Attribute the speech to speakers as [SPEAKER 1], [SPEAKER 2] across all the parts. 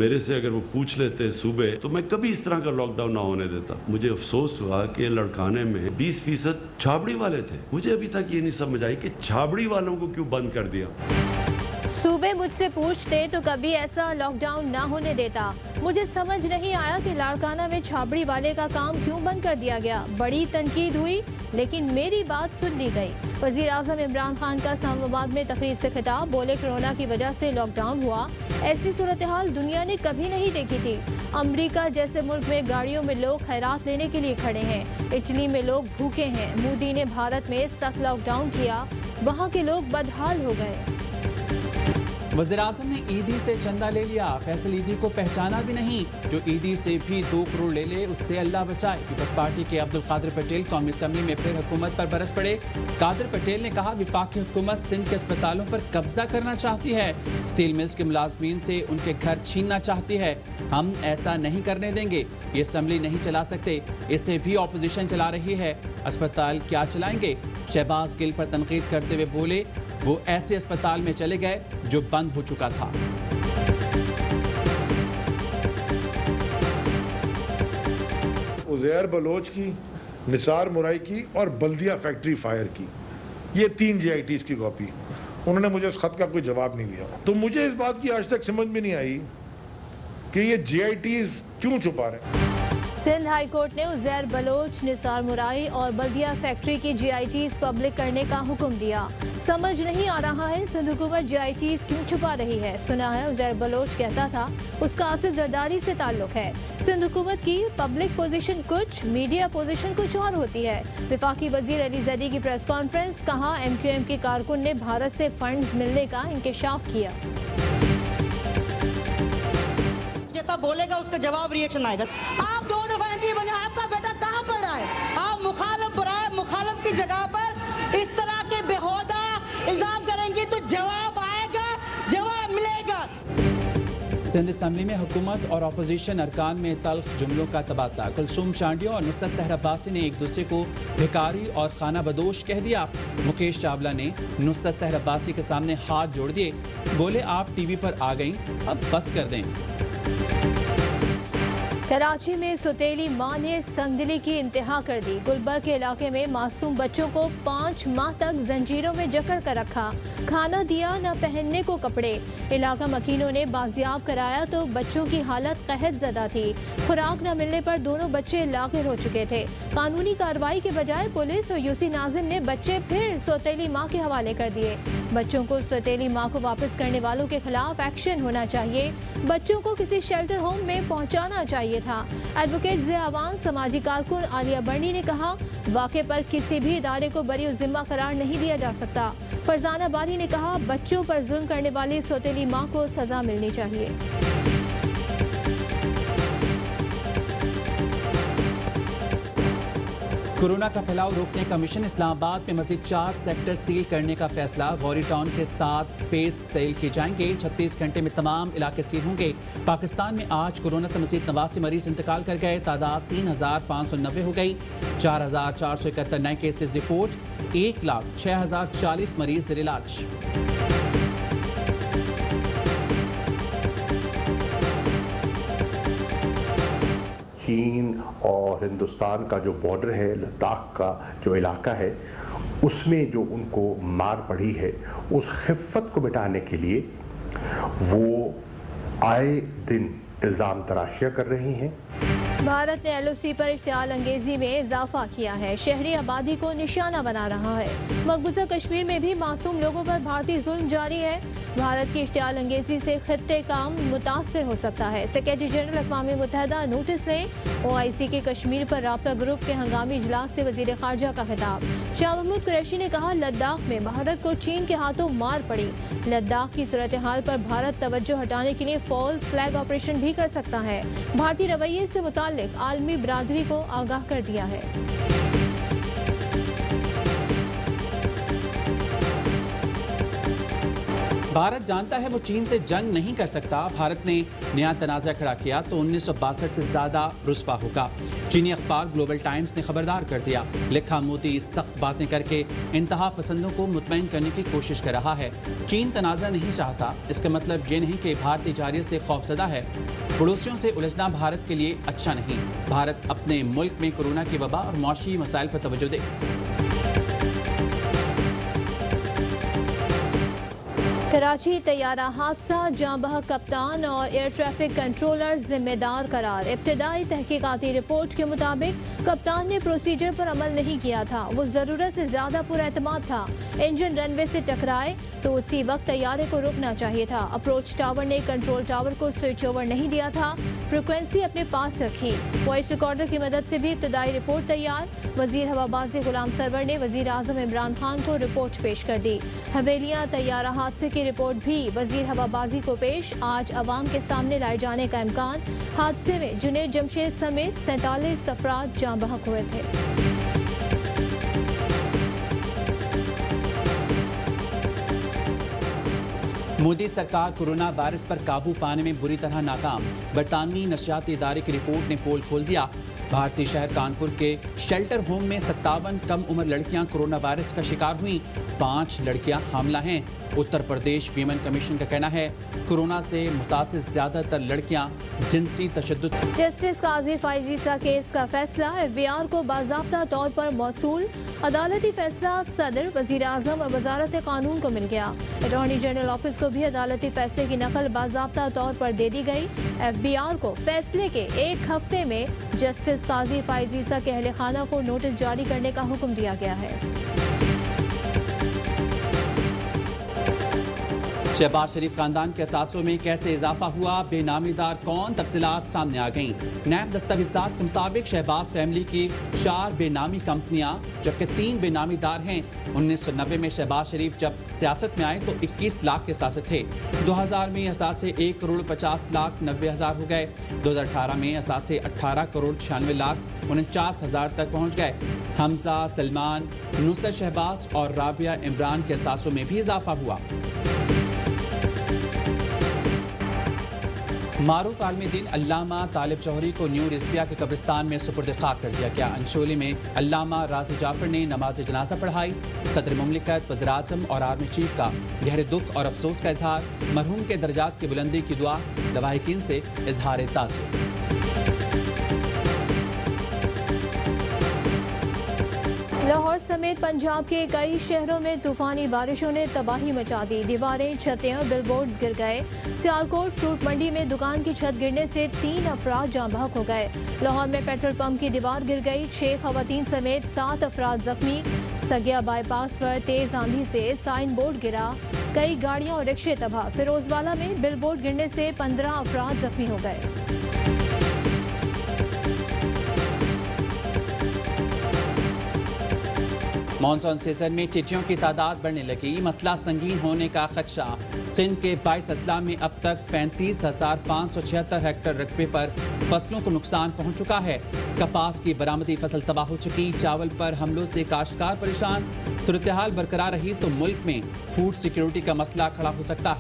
[SPEAKER 1] मेरे से अगर वो पूछ लेते सुबह तो मैं कभी इस तरह का लॉकडाउन ना होने देता। मुझे अफसोस हुआ कि लड़काने में 20% छाबड़ी वाले थे। मुझे अभी तक ये नहीं समझ आई कि छाबड़ी वालों को क्यों बंद कर दिया।
[SPEAKER 2] सूबे मुझसे पूछते तो कभी ऐसा लॉकडाउन ना होने देता। मुझे समझ नहीं आया कि लाड़काना में छाबड़ी वाले का काम क्यों बंद कर दिया गया। बड़ी तनकीद हुई लेकिन मेरी बात सुन ली गई। वजीर आज़म इमरान खान का इस्लामाबाद में तकरीर से खिताब, बोले कोरोना की वजह से लॉकडाउन हुआ, ऐसी सूरत हाल दुनिया ने कभी नहीं देखी थी। अमेरिका जैसे मुल्क में गाड़ियों में लोग खैरात लेने के लिए खड़े हैं। इटली में लोग भूखे हैं। मोदी ने भारत में सख्त लॉकडाउन किया, वहाँ के लोग बदहाल हो गए।
[SPEAKER 3] वज़ीर-ए-आज़म ने ईदी से चंदा ले लिया, फैसल ईदी को पहचाना भी नहीं। जो ईदी से भी 2 करोड़ ले ले उससे अल्लाह बचाए। पीपल्स पार्टी के अब्दुल कादिर पटेल कौमी असम्बली में फिर हुकूमत पर बरस पड़े। कादिर पटेल ने कहा, विफाकी हुकूमत सिंध के अस्पतालों पर कब्जा करना चाहती है, स्टील मिल्स के मुलाजमीन से उनके घर छीनना चाहती है। हम ऐसा नहीं करने देंगे, ये असम्बली नहीं चला सकते, इससे भी अपोजिशन चला रही है। अस्पताल क्या चलाएंगे? शहबाज गिल पर तनकीद करते हुए बोले, वो ऐसे अस्पताल में चले गए जो बंद हो चुका था।
[SPEAKER 4] उज़ैर बलोच की, निसार मुराई की और बल्दिया फैक्ट्री फायर की, ये 3 JITs की कॉपी। उन्होंने मुझे उस खत का कोई जवाब नहीं दिया। तो मुझे इस बात की आज तक समझ में नहीं आई कि ये JITs क्यों छुपा रहे हैं।
[SPEAKER 2] सिंध हाई कोर्ट ने उज़ैर बलोच, निसार मुराई और बल्दिया फैक्ट्री की JITs पब्लिक करने का हुक्म दिया। समझ नहीं आ रहा है सिंध हुकूमत JITs क्यों छुपा रही है। सुना है उज़ैर बलोच कहता था उसका आसिफ जरदारी से ताल्लुक है। सिंध हुकूमत की पब्लिक पोजीशन कुछ, मीडिया पोजीशन कुछ और होती है। विफाकी वजीर अली जैदी की प्रेस कॉन्फ्रेंस, कहा MQM के कारकुन ने भारत से फंड्स मिलने का इंकशाफ किया।
[SPEAKER 5] जैसा बोलेगा उसका जवाब रिएक्शन आएगा। आप 2 दफा MP बने, आपका बेटा कहाँ पढ़ा है? आप मुखालिफ की जगह पर इस तरह के बेहुदा इल्जाम करेंगे तो जवाब आएगा, जवाब मिलेगा।
[SPEAKER 3] सिंध असम्बली में हुकूमत और अपोजिशन अरकान में तल्ख जुमलों का तबादला। कुलसूम चांडिया और नुसरत सहर अब्बासी ने एक दूसरे को भिखारी और खाना बदोश कह दिया। मुकेश चावला ने नुसरत सहर अब्बासी के सामने हाथ जोड़ दिए, बोले आप TV पर आ गई, अब बस कर दें।
[SPEAKER 2] कराची में सौतेली मां ने संगदिली की इंतहा कर दी। गुलबर्ग के इलाके में मासूम बच्चों को 5 माह तक जंजीरों में जकड़ कर रखा, खाना दिया न पहनने को कपड़े। इलाका मकीनों ने बाजियाब कराया तो बच्चों की हालत कहत ज़दा थी। खुराक न मिलने पर दोनों बच्चे लागिर हो चुके थे। कानूनी कार्रवाई के बजाय पुलिस और UC नाजिम ने बच्चे फिर सौतेली माँ के हवाले कर दिए। बच्चों को सौतेली माँ को वापस करने वालों के खिलाफ एक्शन होना चाहिए। बच्चों को किसी शेल्टर होम में पहुँचाना चाहिए था। एडवोकेट ज़िया अवान, समाजी कारकुन आलिया बर्नी ने कहा, वाक़े पर किसी भी इदारे को बरी और जिम्मा करार नहीं दिया जा सकता। फरजाना बारी ने कहा, बच्चों पर जुल्म करने वाली सौतेली माँ को सजा मिलनी चाहिए।
[SPEAKER 3] कोरोना का फैलाव रोकने का मिशन, इस्लामाबाद में मजीद 4 सेक्टर सील करने का फैसला। गौरी टाउन के 7 फेज सील किए जाएंगे। 36 घंटे में तमाम इलाके सील होंगे। पाकिस्तान में आज कोरोना से मजीद 89 मरीज इंतकाल कर गए। तादाद 3590 हो गई। 4471 नए केसेस रिपोर्ट। 1,06,040 मरीज ज़ेर इलाज।
[SPEAKER 6] चीन और हिंदुस्तान का जो बॉर्डर है, लद्दाख का जो इलाका है, उसमें जो उनको मार पड़ी है, उस खिफ़्फ़त को मिटाने के लिए वो आए दिन इल्ज़ाम तराशियाँ कर रही हैं।
[SPEAKER 2] भारत ने LOC पर इश्तियाल अंगेजी में इजाफा किया है। शहरी आबादी को निशाना बना रहा है। मकबूजा कश्मीर में भी मासूम लोगों पर भारतीय जुल्म जारी है। भारत की इश्तियाल अंगेजी से खित्ते का मुतासर हो सकता है। सेक्रेटरी जनरल अक़वाम मुत्तहिदा नोटिस ने OIC के कश्मीर पर राब्ता ग्रुप के हंगामी इजलास से वज़ीर ख़ारजा का खिताब। शाह महमूद कुरैशी ने कहा, लद्दाख में भारत को चीन के हाथों मार पड़ी। लद्दाख की सूरत हाल पर भारत तवज्जो हटाने के लिए फॉल्स फ्लैग ऑपरेशन भी कर सकता है। भारतीय रवैये से मुताल्लिक आलमी बरादरी को आगाह कर दिया है।
[SPEAKER 3] भारत जानता है वो चीन से जंग नहीं कर सकता। भारत ने नया तनाज़ा खड़ा किया तो 1962 से ज़्यादा रुस्वा होगा। चीनी अखबार ग्लोबल टाइम्स ने खबरदार कर दिया, लिखा मोदी सख्त बातें करके इंतहा पसंदों को मुतमईन करने की कोशिश कर रहा है। चीन तनाज़ा नहीं चाहता, इसका मतलब ये नहीं कि भारतीय जारियत से खौफजदा है। पड़ोसियों से उलझना भारत के लिए अच्छा नहीं। भारत अपने मुल्क में कोरोना की वबा और मौशी मसाइल पर तवज्जो दे।
[SPEAKER 2] कराची तैयारा हादसा, जाँ बहक कप्तान और एयर ट्रैफिक कंट्रोलर जिम्मेदार करार। इब्तिदाई तहकीकाती रिपोर्ट के मुताबिक कप्तान ने प्रोसीजर पर अमल नहीं किया था। वो ज़रूरत से ज़्यादा पुरएतमाद था। इंजन रनवे से टकराए तो उसी वक्त तैयारे को रुकना चाहिए था। अप्रोच टावर ने कंट्रोल टावर को स्विच ओवर नहीं दिया था, फ्रिक्वेंसी अपने पास रखी। वॉइस रिकॉर्डर की मदद से भी इब्तिदाई रिपोर्ट तैयार। वजीर हवाबाजी गुलाम सरवर ने वजीर आजम इमरान खान को रिपोर्ट पेश कर दी। हवेलियाँ तैयारा हादसे की रिपोर्ट भी वजीर हवाबाजी को पेश। आज अवाम के सामने लाए जाने का इम्कान। हादसे में जुनैद जमशेद समेत 47 अफराद जाँ बहक हुए थे।
[SPEAKER 3] मोदी सरकार कोरोना वायरस पर काबू पाने में बुरी तरह नाकाम। बरतानवी नशियाती इदारे की रिपोर्ट ने पोल खोल दिया। भारतीय शहर कानपुर के शेल्टर होम में 57 कम उम्र लड़कियां कोरोना वायरस का शिकार हुई। 5 लड़कियां हामला हैं। उत्तर प्रदेश वीमेन कमीशन का कहना है कोरोना से मुतासिर ज्यादातर लड़कियां जिनसी तशद्दुद।
[SPEAKER 2] जस्टिस काजी फाइजीसा केस का फैसला, एफबीआर को बाज़ाब्ता तौर पर मौसूल। अदालती फैसला सदर, वजीर आजम और वजारत कानून को मिल गया। अटॉर्नी जनरल ऑफिस को भी अदालती फैसले की नकल बाज़ाब्ता तौर पर दे दी गई। एफबीआर को फैसले के 1 हफ्ते में जस्टिस काजी फाइजीसा के अहले खाना को नोटिस जारी करने का हुक्म दिया गया है।
[SPEAKER 3] शहबाज शरीफ खानदान के असासों में कैसे इजाफा हुआ, बेनामीदार कौन, तफसीलात सामने आ गईं। नैब दस्तावेजात के मुताबिक शहबाज फैमिली की 4 बेनामी कंपनियां जबकि 3 बेनामीदार हैं। 1990 में शहबाज शरीफ जब सियासत में आए तो 21 लाख के असासे थे। 2000 में असासे 1,50,90,000 हो गए। 2018 में असासे 18,96,49,000 तक पहुँच गए। हमजा, सलमान, नुसरत शहबाज और राबिया इमरान के असासों में भी इजाफा हुआ। मारूफ आलमी दिन अल्लामा तालिब जौहरी को न्यू रिजविया के कब्रिस्तान में सुपुर्द खाक कर दिया गया। अंशोली में अल्लामा राजी जाफर ने नमाज जनाजा पढ़ाई। सदर मुमलिकत, वज़ीर आज़म और आर्मी चीफ का गहरे दुख और अफसोस का इजहार। मरहूम के दर्जात की बुलंदी की दुआ, लवाहिकीन से इजहार ताज़ियत।
[SPEAKER 2] लाहौर समेत पंजाब के कई शहरों में तूफानी बारिशों ने तबाही मचा दी। दीवारें, छतें, बिलबोर्ड्स गिर गए। सियालकोट फ्रूट मंडी में दुकान की छत गिरने से 3 अफराद जाँ बहक हो गए। लाहौर में पेट्रोल पंप की दीवार गिर गई। 6 खवातीन समेत 7 अफराद जख्मी। सगिया बाईपास पर तेज आंधी से साइन बोर्ड गिरा। कई गाड़ियां और रिक्शे तबाह। फिरोजवाला में बिलबोर्ड गिरने से 15 अफराद जख्मी हो गए।
[SPEAKER 3] मानसून सीजन में टिड्डियों की तादाद बढ़ने लगी, मसला संगीन होने का खदशा। सिंध के 22 अजला में अब तक 35,576 हेक्टेयर रकबे पर फसलों को नुकसान पहुंच चुका है। कपास की बरामदी फसल तबाह हो चुकी। चावल पर हमलों से काश्तकार परेशान। सूरत हाल बरकरार रही तो मुल्क में फूड सिक्योरिटी का मसला खड़ा हो सकता है।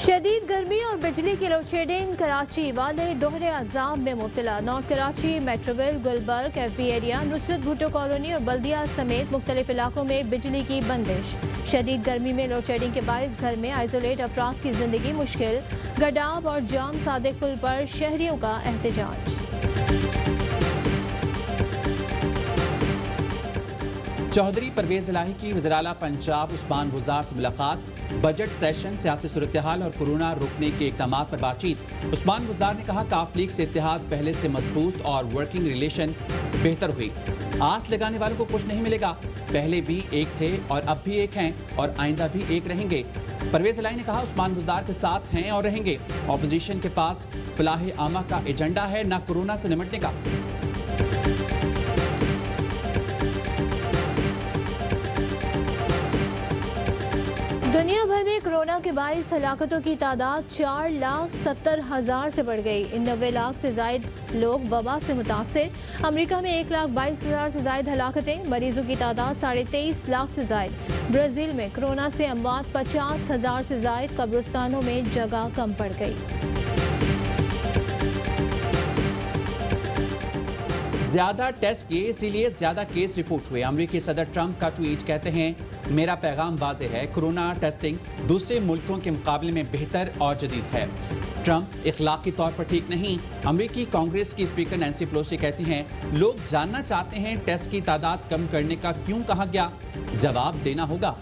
[SPEAKER 2] शदीद गर्मी और बिजली की लोड शेडिंग, कराची वाले दोहरे अजाब में मुब्तला। North Karachi, Metroville, Gulberg, FB area, Nusrat Bhutto colony और बल्दिया समेत मुख्तलिफ इलाकों में बिजली की बंदिश। शदीद गर्मी में लोड शेडिंग के बायस घर में आइसोलेट अफराद की जिंदगी मुश्किल। गडाब और जाम सादिक पुल पर शहरियों का एहतजाज।
[SPEAKER 3] चौधरी परवेज इलाही की वज़ीर आला पंजाब उस्मान बुज़दार से मुलाकात। बजट सेशन, सियासी सूरत हाल और कोरोना रोकने के इक़दाम पर बातचीत। उस्मान बुज़दार ने कहा काफ लीग से इत्तेहाद पहले से मजबूत और वर्किंग रिलेशन बेहतर हुई। आस लगाने वालों को कुछ नहीं मिलेगा। पहले भी एक थे और अब भी एक हैं और आइंदा भी एक रहेंगे। परवेज इलाही ने कहा उस्मान बुज़दार के साथ हैं और रहेंगे। ऑपोजिशन के पास फलाह आमा का एजेंडा है, न कोरोना से निपटने का।
[SPEAKER 2] दुनिया भर में कोरोना के 22 हलाकतों की तादाद 4,70,000 से बढ़ गई। इन 90 लाख से जायद लोग वबा से मुतासिर। अमेरिका में 1,22,000 से जायद हलाकतें, मरीजों की तादाद 23.5 लाख से जायद। ब्राजील में कोरोना से अमवात 50,000 से जायद। कब्रिस्तानों में जगह कम पड़ गई।
[SPEAKER 3] ज्यादा टेस्ट किए इसीलिए ज्यादा केस रिपोर्ट हुए। अमेरिकी सदर ट्रंप का ट्वीट, कहते हैं मेरा पैगाम वाज़े है, कोरोना टेस्टिंग दूसरे मुल्कों के मुकाबले में बेहतर और जदीद है। ट्रंप इखलाकी तौर पर ठीक नहीं। अमेरिकी कांग्रेस की स्पीकर नैंसी पेलोसी कहती हैं लोग जानना चाहते हैं टेस्ट की तादाद कम करने का क्यों कहा गया, जवाब देना होगा।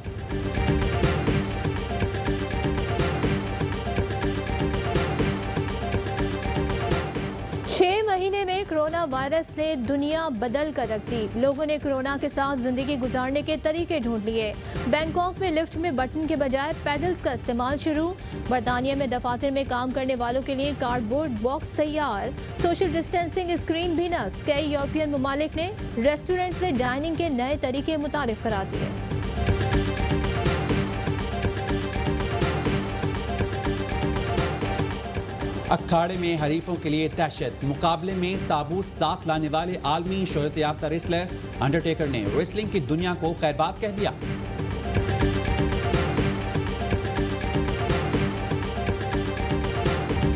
[SPEAKER 2] 6 महीने में कोरोना वायरस ने दुनिया बदल कर रख दी। लोगों ने कोरोना के साथ जिंदगी गुजारने के तरीके ढूंढ लिए। बैंकॉक में लिफ्ट में बटन के बजाय पैडल्स का इस्तेमाल शुरू। बरतानिया में दफातर में काम करने वालों के लिए कार्डबोर्ड बॉक्स तैयार। सोशल डिस्टेंसिंग स्क्रीन भी नस्ब। कई यूरोपियन ममालिक ने रेस्टोरेंट्स में डाइनिंग के नए तरीके मुतारिफ करा दिए।
[SPEAKER 3] अखाड़े में हरीफों के लिए दहशत। मुकाबले में ताबूत साथ लाने वाले आलमी शोहरत याफ्ता रेसलर अंडरटेकर ने रेसलिंग की दुनिया को खैरबाद कह दिया।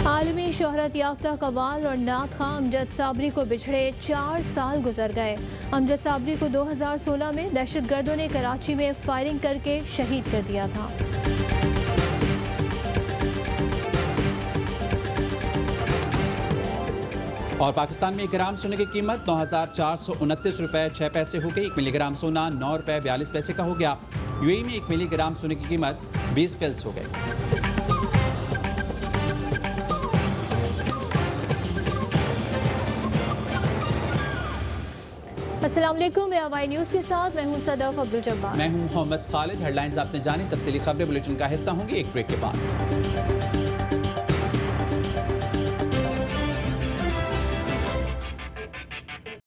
[SPEAKER 2] आलमी शोहरत याफ्ता कव्वाल और नात खां अमजद साबरी को बिछड़े 4 साल गुजर गए। अमजद साबरी को 2016 में दहशतगर्दों ने कराची में फायरिंग करके शहीद कर दिया था।
[SPEAKER 3] और पाकिस्तान में 1 ग्राम सोने की कीमत 9,429 रुपए 6 पैसे हो गई। 1 मिलीग्राम सोना 9 रुपए 42 पैसे का हो गया। यूएई में 1 मिलीग्राम सोने की कीमत 20 फिल्स हो गई।
[SPEAKER 2] अस्सलाम वालेकुम, मैं हवाई न्यूज़ के साथ मैं हूं सदफ अब्दुल जब्बार।
[SPEAKER 3] मैं हूं मोहम्मद खालिद। हेडलाइंस आपने जानी, तफसीली खबरें बुलेटिन का हिस्सा होंगी एक ब्रेक के बाद।